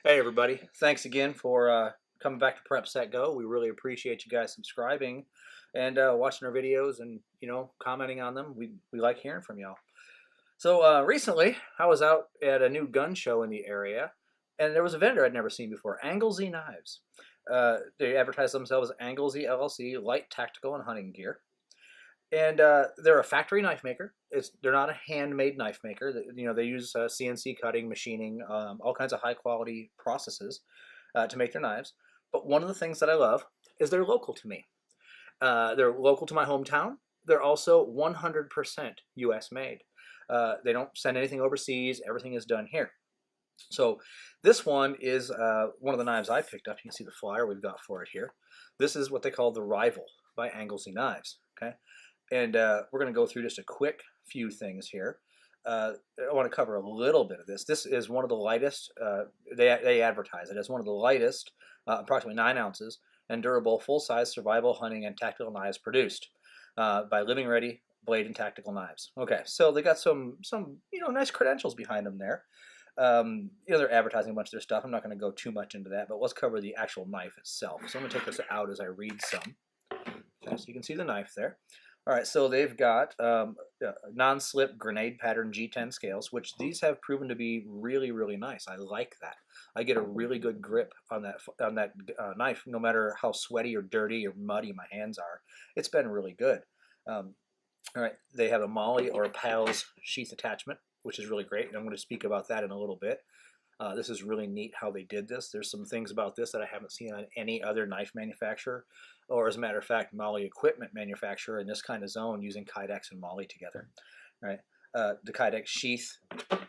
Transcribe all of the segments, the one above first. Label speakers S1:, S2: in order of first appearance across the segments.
S1: Hey everybody, thanks again for coming back to Prep Set Go. We really appreciate you guys subscribing and watching our videos and commenting on them. We like hearing from y'all. So recently I was out at a new gun show in the area and there was a vendor I'd never seen before, Anglesey Knives. They advertise themselves as Anglesey LLC, light tactical and hunting gear. And they're a factory knife maker. They're not a handmade knife maker. They use CNC cutting, machining, all kinds of high quality processes to make their knives. But one of the things that I love is they're local to me. They're local to my hometown. They're also 100% U.S. made. They don't send anything overseas. Everything is done here. So this one is one of the knives I picked up. You can see the flyer we've got for it here. This is what they call the Rival by Anglesey Knives. Okay. And we're going to go through just a quick few things here. I want to cover a little bit of this. This is one of the lightest, they advertise it as one of the lightest, approximately 9 ounces, and durable full-size survival, hunting, and tactical knives produced by Living Ready Blade and Tactical Knives. Okay, so they got some nice credentials behind them there. They're advertising a bunch of their stuff. I'm not going to go too much into that, but let's cover the actual knife itself. So I'm going to take this out as I read some. Okay, so you can see the knife there. All right, so they've got non-slip grenade pattern G10 scales, which these have proven to be really, really nice. I like that. I get a really good grip on that knife, no matter how sweaty or dirty or muddy my hands are. It's been really good. All right, they have a Molly or a PALS sheath attachment, which is really great, and I'm going to speak about that in a little bit. This is really neat how they did this. There's some things about this that I haven't seen on any other knife manufacturer, or as a matter of fact, Molly equipment manufacturer in this kind of zone using Kydex and Molly together. Right? The Kydex sheath,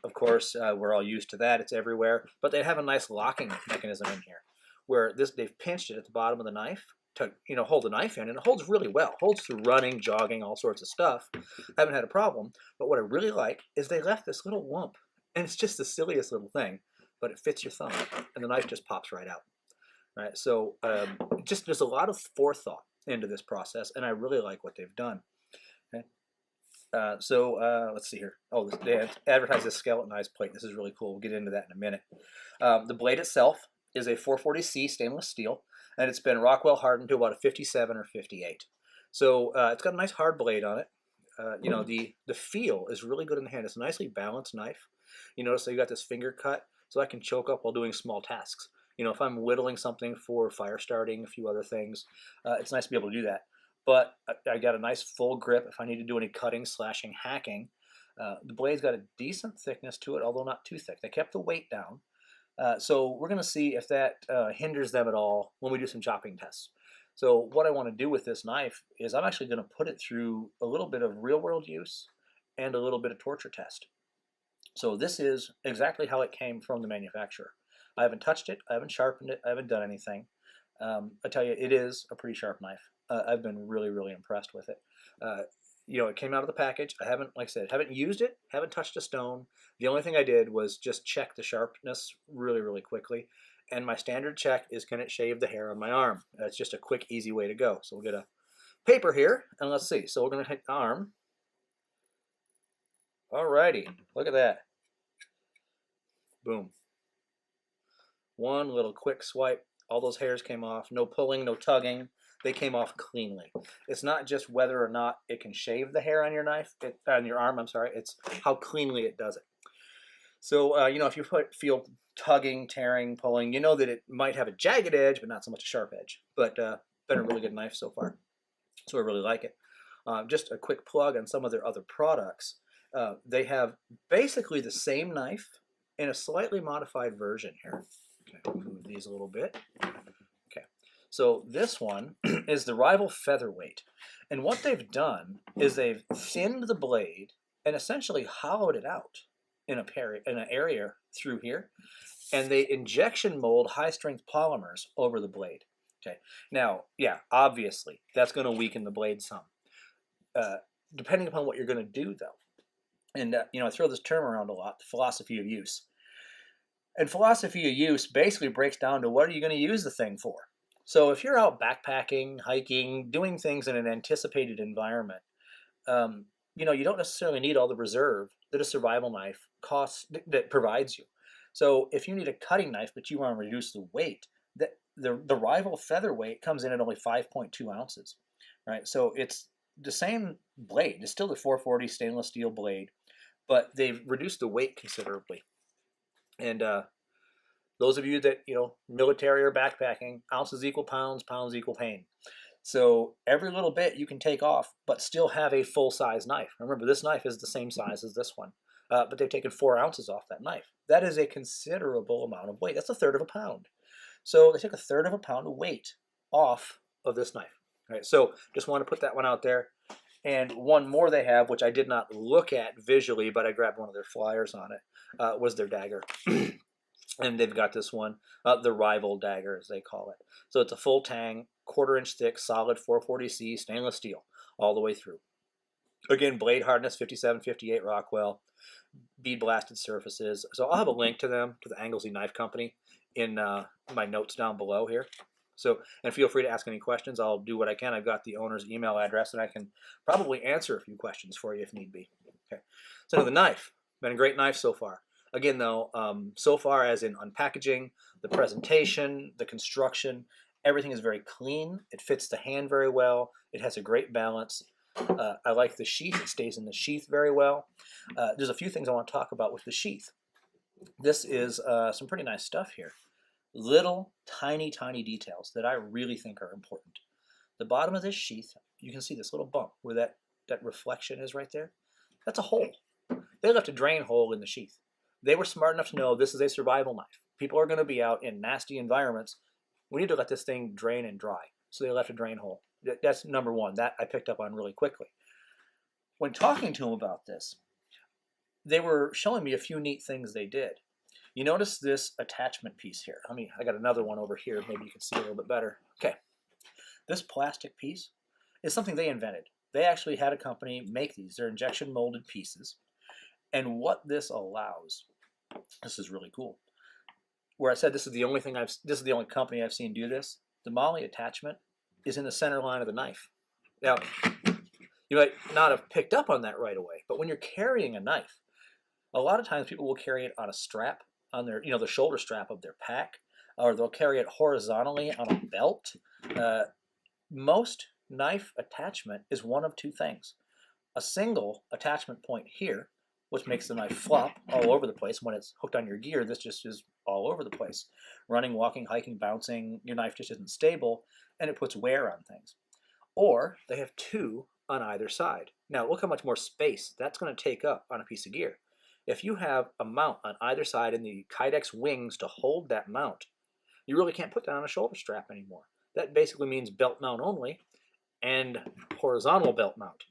S1: of course, we're all used to that. It's everywhere. But they have a nice locking mechanism in here, where they've pinched it at the bottom of the knife to hold the knife in, and it holds really well. Holds through running, jogging, all sorts of stuff. Haven't had a problem. But what I really like is they left this little lump, and it's just the silliest little thing, but it fits your thumb, and the knife just pops right out. Right, so there's a lot of forethought into this process, and I really like what they've done. Okay. Let's see here. Oh, they advertise this skeleton knives plate. This is really cool. We'll get into that in a minute. The blade itself is a 440C stainless steel, and it's been Rockwell hardened to about a 57 or 58. So it's got a nice hard blade on it. The feel is really good in the hand. It's a nicely balanced knife. You notice that you got this finger cut, so I can choke up while doing small tasks. If I'm whittling something for fire starting, a few other things, it's nice to be able to do that. But I got a nice full grip if I need to do any cutting, slashing, hacking. The blade's got a decent thickness to it, although not too thick. They kept the weight down. So we're going to see if that hinders them at all when we do some chopping tests. So what I want to do with this knife is I'm actually going to put it through a little bit of real-world use and a little bit of torture test. So this is exactly how it came from the manufacturer. I haven't touched it, I haven't sharpened it, I haven't done anything. I tell you, it is a pretty sharp knife. I've been really, really impressed with it. It came out of the package. I haven't, like I said, haven't used it, haven't touched a stone. The only thing I did was just check the sharpness really, really quickly. And my standard check is, can it shave the hair on my arm? That's just a quick, easy way to go. So we'll get a paper here, and let's see. So we're going to hit arm. Alrighty, look at that. Boom. One little quick swipe, all those hairs came off, no pulling, no tugging, they came off cleanly. It's not just whether or not it can shave the hair on your on your arm, it's how cleanly it does it. So, if you feel tugging, tearing, pulling, you know that it might have a jagged edge, but not so much a sharp edge. But been a really good knife so far, so I really like it. Just a quick plug on some of their other products. They have basically the same knife in a slightly modified version here. Okay, I'll move these a little bit. Okay, so this one is the Rival Featherweight. And what they've done is they've thinned the blade and essentially hollowed it out in an area through here. And they injection mold high-strength polymers over the blade. Okay, now, yeah, obviously, that's going to weaken the blade some. Depending upon what you're going to do, though. And, I throw this term around a lot, the philosophy of use. And philosophy of use basically breaks down to what are you going to use the thing for. So if you're out backpacking, hiking, doing things in an anticipated environment, you don't necessarily need all the reserve that a survival knife that provides you. So if you need a cutting knife, but you want to reduce the weight, the rival featherweight comes in at only 5.2 ounces, right? So it's the same blade. It's still the 440 stainless steel blade, but they've reduced the weight considerably. And those of you that, military or backpacking, ounces equal pounds, pounds equal pain. So every little bit you can take off, but still have a full-size knife. Remember, this knife is the same size as this one, but they've taken 4 ounces off that knife. That is a considerable amount of weight. That's a third of a pound. So they took a third of a pound of weight off of this knife. All right, so just want to put that one out there. And one more they have, which I did not look at visually, but I grabbed one of their flyers on it, was their dagger. And they've got this one, the rival dagger, as they call it. So it's a full tang, 1/4 inch thick, solid 440C stainless steel all the way through. Again, blade hardness 5758 Rockwell, bead blasted surfaces. So I'll have a link to them, to the Anglesey Knife Company, in my notes down below here. So, and feel free to ask any questions. I'll do what I can. I've got the owner's email address, and I can probably answer a few questions for you if need be. Okay. So the knife, been a great knife so far. Again, though, so far as in unpackaging, the presentation, the construction, everything is very clean. It fits the hand very well. It has a great balance. I like the sheath. It stays in the sheath very well. There's a few things I want to talk about with the sheath. This is some pretty nice stuff here. Little, tiny, tiny details that I really think are important. The bottom of this sheath, you can see this little bump where that reflection is right there. That's a hole. They left a drain hole in the sheath. They were smart enough to know this is a survival knife. People are going to be out in nasty environments. We need to let this thing drain and dry. So they left a drain hole. That's number one. That I picked up on really quickly. When talking to them about this, they were showing me a few neat things they did. You notice this attachment piece here. I got another one over here. Maybe you can see a little bit better. Okay. This plastic piece is something they invented. They actually had a company make these. They're injection molded pieces. And what this allows, this is really cool. Where I said this is the only company I've seen do this. The MOLLE attachment is in the center line of the knife. Now, you might not have picked up on that right away, but when you're carrying a knife, a lot of times people will carry it on a strap, on their, the shoulder strap of their pack, or they'll carry it horizontally on a belt. Most knife attachment is one of two things. A single attachment point here, which makes the knife flop all over the place. When it's hooked on your gear, this just is all over the place. Running, walking, hiking, bouncing, your knife just isn't stable, and it puts wear on things. Or they have two on either side. Now look how much more space that's going to take up on a piece of gear. If you have a mount on either side and the Kydex wings to hold that mount, you really can't put that on a shoulder strap anymore. That basically means belt mount only and horizontal belt mount.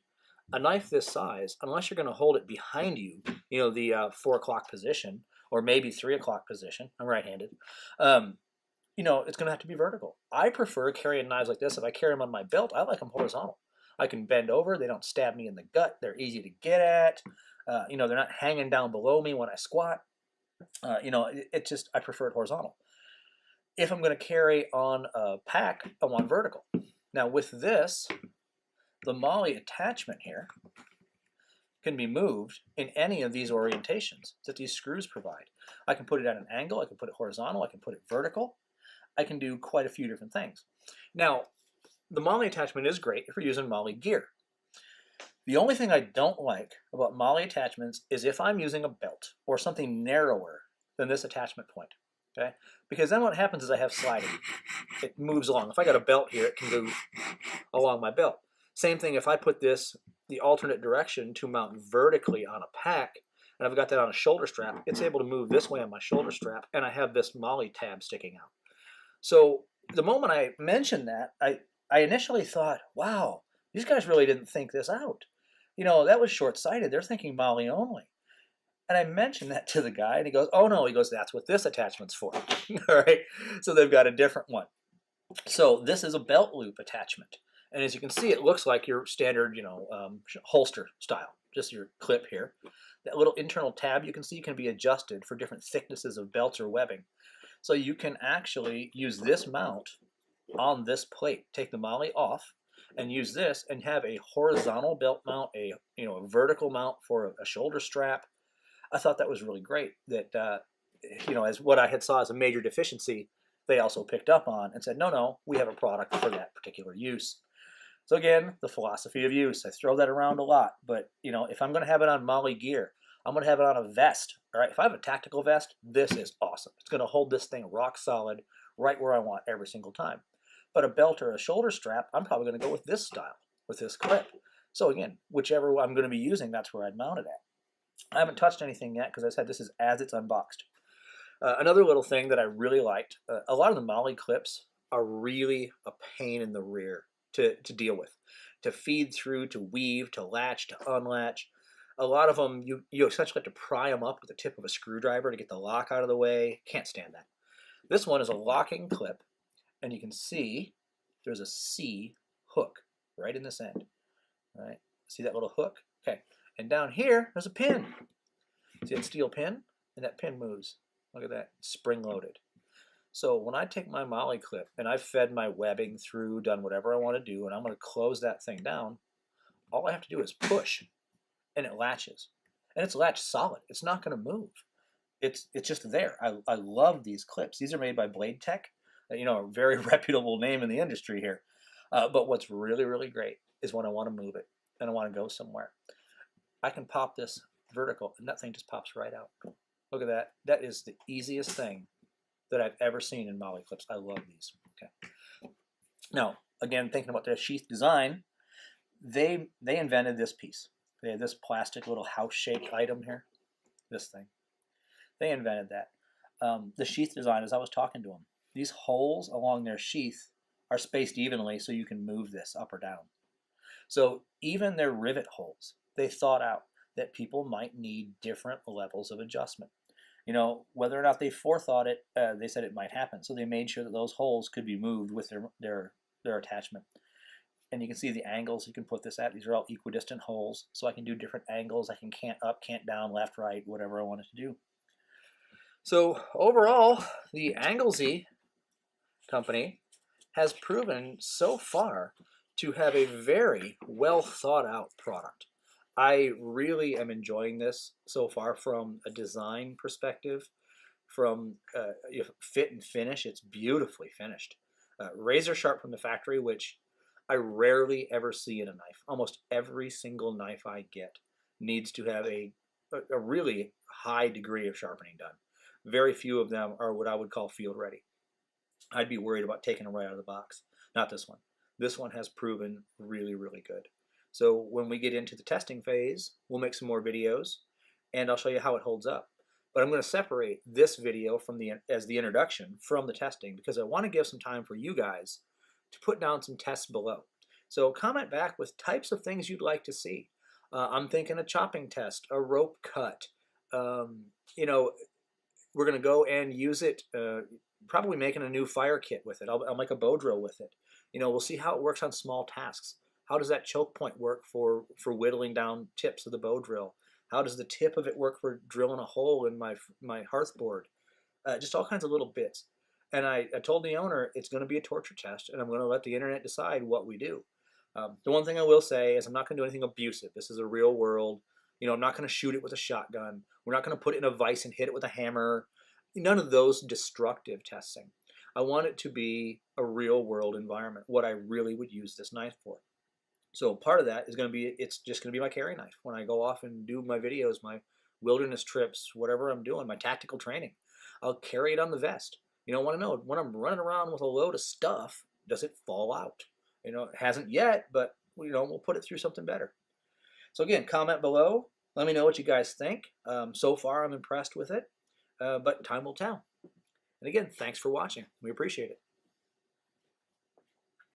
S1: A knife this size, unless you're going to hold it behind you, the 4 o'clock position, or maybe 3 o'clock position, I'm right-handed, it's going to have to be vertical. I prefer carrying knives like this. If I carry them on my belt, I like them horizontal. I can bend over. They don't stab me in the gut. They're easy to get at. They're not hanging down below me when I squat. I prefer it horizontal. If I'm going to carry on a pack, I want vertical. Now with this, the MOLLE attachment here can be moved in any of these orientations that these screws provide. I can put it at an angle, I can put it horizontal, I can put it vertical. I can do quite a few different things. Now, the MOLLE attachment is great if you're using MOLLE gear. The only thing I don't like about MOLLE attachments is if I'm using a belt or something narrower than this attachment point. Okay? Because then what happens is I have sliding. It moves along. If I got a belt here, it can move along my belt. Same thing if I put the alternate direction to mount vertically on a pack, and I've got that on a shoulder strap, it's able to move this way on my shoulder strap, and I have this MOLLE tab sticking out. So the moment I mentioned that, I initially thought, wow, these guys really didn't think this out. That was short-sighted. They're thinking MOLLE only. And I mentioned that to the guy, and he goes, oh, no. He goes, that's what this attachment's for. All right? So they've got a different one. So this is a belt loop attachment. And as you can see, it looks like your standard, holster style, just your clip here. That little internal tab you can see can be adjusted for different thicknesses of belts or webbing. So you can actually use this mount on this plate. Take the MOLLE off and use this and have a horizontal belt mount, a vertical mount for a shoulder strap. I thought that was really great. That as what I had saw as a major deficiency, they also picked up on and said, no, we have a product for that particular use. So again, the philosophy of use. I throw that around a lot, but if I'm going to have it on Molly gear, I'm going to have it on a vest. All right, if I have a tactical vest, this is awesome. It's going to hold this thing rock solid right where I want every single time. But a belt or a shoulder strap, I'm probably going to go with this style, with this clip. So again, whichever I'm going to be using, that's where I'd mount it at. I haven't touched anything yet because I said this is as it's unboxed. Another little thing that I really liked, a lot of the Molly clips are really a pain in the rear to deal with, to feed through, to weave, to latch, to unlatch. A lot of them, you essentially have to pry them up with the tip of a screwdriver to get the lock out of the way. Can't stand that. This one is a locking clip, and you can see there's a C hook right in this end. All right, see that little hook? Okay, and down here, there's a pin. See that steel pin? And that pin moves. Look at that, spring-loaded. So when I take my Molly clip and I've fed my webbing through, done whatever I want to do, and I'm going to close that thing down, all I have to do is push, and it latches. And it's latched solid. It's not going to move. It's just there. I love these clips. These are made by Blade Tech, a very reputable name in the industry here. But what's really, really great is when I want to move it and I want to go somewhere. I can pop this vertical, and that thing just pops right out. Look at that. That is the easiest thing that I've ever seen in Molly clips. I love these. Okay. Now, again, thinking about their sheath design, they invented this piece. They had this plastic little house-shaped item here, this thing. They invented that. The sheath design, as I was talking to them, these holes along their sheath are spaced evenly so you can move this up or down. So even their rivet holes, they thought out that people might need different levels of adjustment. Whether or not they forethought it, they said it might happen. So they made sure that those holes could be moved with their attachment. And you can see the angles you can put this at. These are all equidistant holes, so I can do different angles. I can cant up, cant down, left, right, whatever I wanted to do. So overall, the Anglesey company has proven so far to have a very well thought out product. I really am enjoying this so far from a design perspective, from fit and finish. It's beautifully finished. Razor sharp from the factory, which I rarely ever see in a knife. Almost every single knife I get needs to have a really high degree of sharpening done. Very few of them are what I would call field ready. I'd be worried about taking them right out of the box. Not this one. This one has proven really, really good. So when we get into the testing phase, we'll make some more videos, and I'll show you how it holds up. But I'm going to separate this video as the introduction from the testing, because I want to give some time for you guys to put down some tests below. So comment back with types of things you'd like to see. I'm thinking a chopping test, a rope cut. We're going to go and use it, probably making a new fire kit with it. I'll make a bow drill with it. We'll see how it works on small tasks. How does that choke point work for whittling down tips of the bow drill? How does the tip of it work for drilling a hole in my hearth board? Just all kinds of little bits. And I told the owner it's going to be a torture test, and I'm going to let the internet decide what we do. The one thing I will say is I'm not going to do anything abusive. This is a real world. I'm not going to shoot it with a shotgun. We're not going to put it in a vise and hit it with a hammer. None of those destructive testing. I want it to be a real world environment, what I really would use this knife for. So part of that is going to be, it's just going to be my carry knife. When I go off and do my videos, my wilderness trips, whatever I'm doing, my tactical training, I'll carry it on the vest. I want to know, when I'm running around with a load of stuff, does it fall out? It hasn't yet, but we'll put it through something better. So again, comment below. Let me know what you guys think. So far, I'm impressed with it, but time will tell. And again, thanks for watching. We appreciate it.